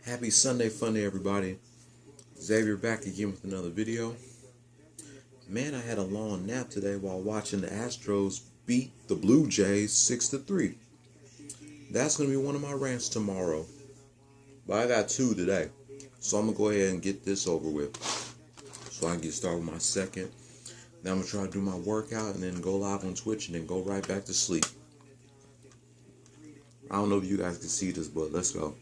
Happy Sunday Funday, everybody. Xavier back again with another video. Man, I had a long nap today while watching the Astros beat the Blue Jays 6-3. That's going to be one of my rants tomorrow. But I got two today. So I'm going to go ahead and get this over with, so I can get started with my second. Then I'm going to try to do my workout and then go live on Twitch and then go right back to sleep. I don't know if you guys can see this, but let's go.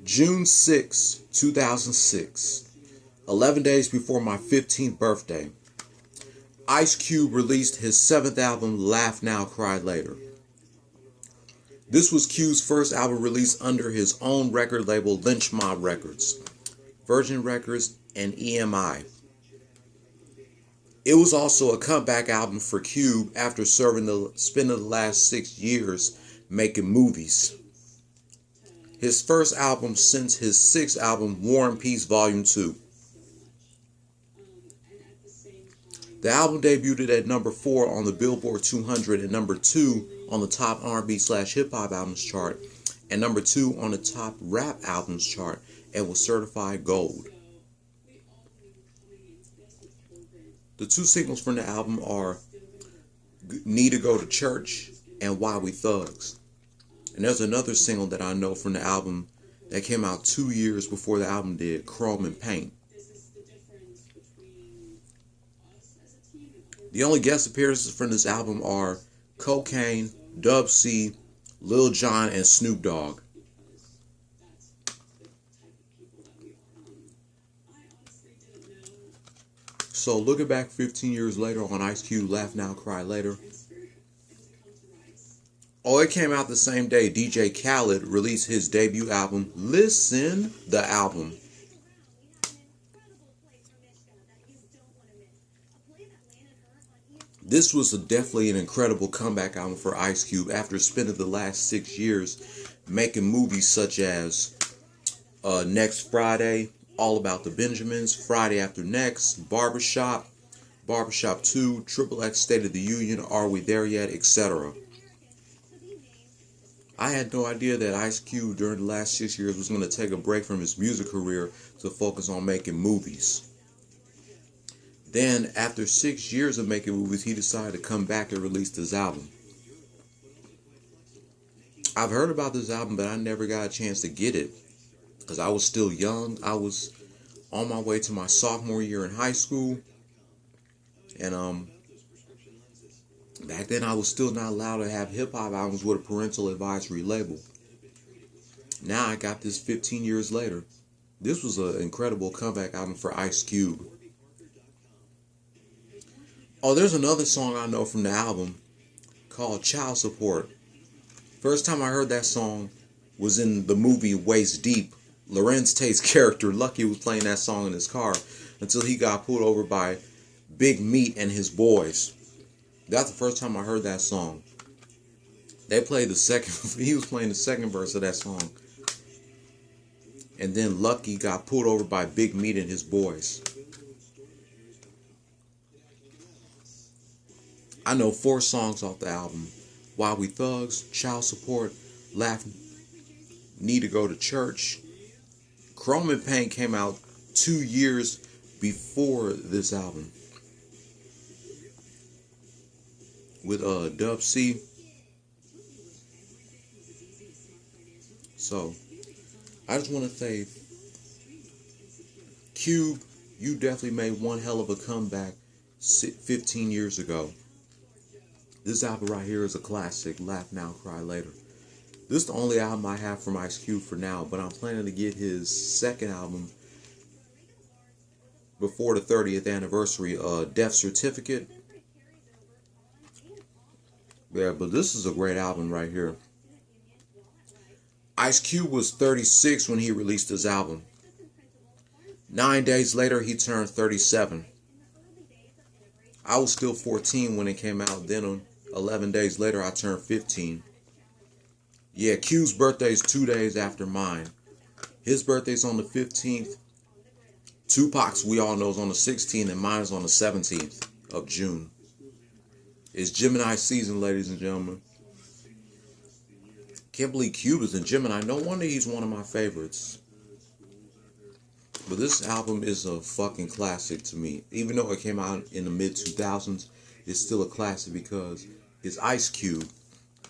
June 6, 2006, 11 days before my 15th birthday, Ice Cube released his 7th album, Laugh Now, Cry Later. This was Cube's first album released under his own record label, Lynch Mob Records, Virgin Records, and EMI. It was also a comeback album for Cube after spending the last 6 years making movies. His first album since his 6th album, War and Peace Volume 2. The album debuted at number 4 on the Billboard 200 and number 2 on the top R&B/hip-hop albums chart and number 2 on the top rap albums chart and was certified gold. The two singles from the album are Need to Go to Church and Why We Thugs. And there's another single that I know from the album that came out 2 years before the album did, Chrome and Paint. The only guest appearances from this album are Cocaine, Dub C, Lil Jon, and Snoop Dogg. So looking back 15 years later on Ice Cube, Laugh Now, Cry Later. Oh, it came out the same day DJ Khaled released his debut album, Listen, the Album. This was definitely an incredible comeback album for Ice Cube after spending the last 6 years making movies such as Next Friday, All About the Benjamins, Friday After Next, Barbershop, Barbershop 2, Triple X State of the Union, Are We There Yet, etc. I had no idea that Ice Cube during the last 6 years was going to take a break from his music career to focus on making movies. Then, after 6 years of making movies, he decided to come back and release this album. I've heard about this album, but I never got a chance to get it because I was still young. I was on my way to my sophomore year in high school, and back then I was still not allowed to have hip-hop albums with a parental advisory label. Now I got this 15 years later. This was an incredible comeback album for Ice Cube. Oh, there's another song I know from the album called Child Support. First time I heard that song was in the movie Waist Deep. Larenz Tate's character, Lucky, was playing that song in his car until he got pulled over by Big Meat and his boys. That's the first time I heard that song. They played he was playing the second verse of that song. And then Lucky got pulled over by Big Meat and his boys. I know 4 songs off the album: Why We Thugs, Child Support, Laugh, Need to Go to Church. Chrome and Paint came out 2 years before this album with Dub C. So I just want to say, Cube, you definitely made one hell of a comeback 15 years ago. This album right here is a classic, Laugh Now, Cry Later. This is the only album I have from Ice Cube for now, but I'm planning to get his second album before the 30th anniversary, Death Certificate. Yeah, but this is a great album right here. Ice Cube was 36 when he released his album. 9 days later, he turned 37. I was still 14 when it came out. Then 11 days later, I turned 15. Yeah, Cube's birthday is 2 days after mine. His birthday's on the 15th. Tupac's, we all know, is on the 16th, and mine is on the 17th of June. It's Gemini season, ladies and gentlemen. Can't believe Cube is in Gemini. No wonder he's one of my favorites. But this album is a fucking classic to me. Even though it came out in the mid-2000s, it's still a classic because it's Ice Cube.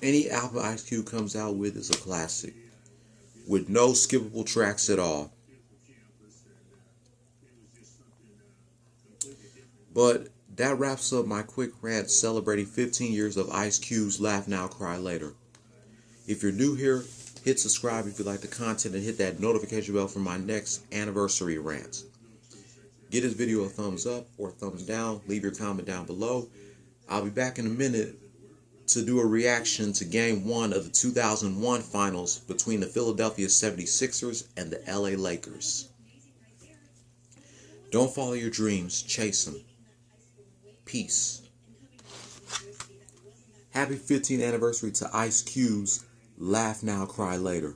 Any album Ice Cube comes out with is a classic, with no skippable tracks at all. But that wraps up my quick rant celebrating 15 years of Ice Cube's Laugh Now, Cry Later. If you're new here, hit subscribe if you like the content and hit that notification bell for my next anniversary rant. Give this video a thumbs up or a thumbs down. Leave your comment down below. I'll be back in a minute to do a reaction to Game 1 of the 2001 finals between the Philadelphia 76ers and the LA Lakers. Don't follow your dreams, chase them. Peace. Happy 15th anniversary to Ice Cube's Laugh Now, Cry Later.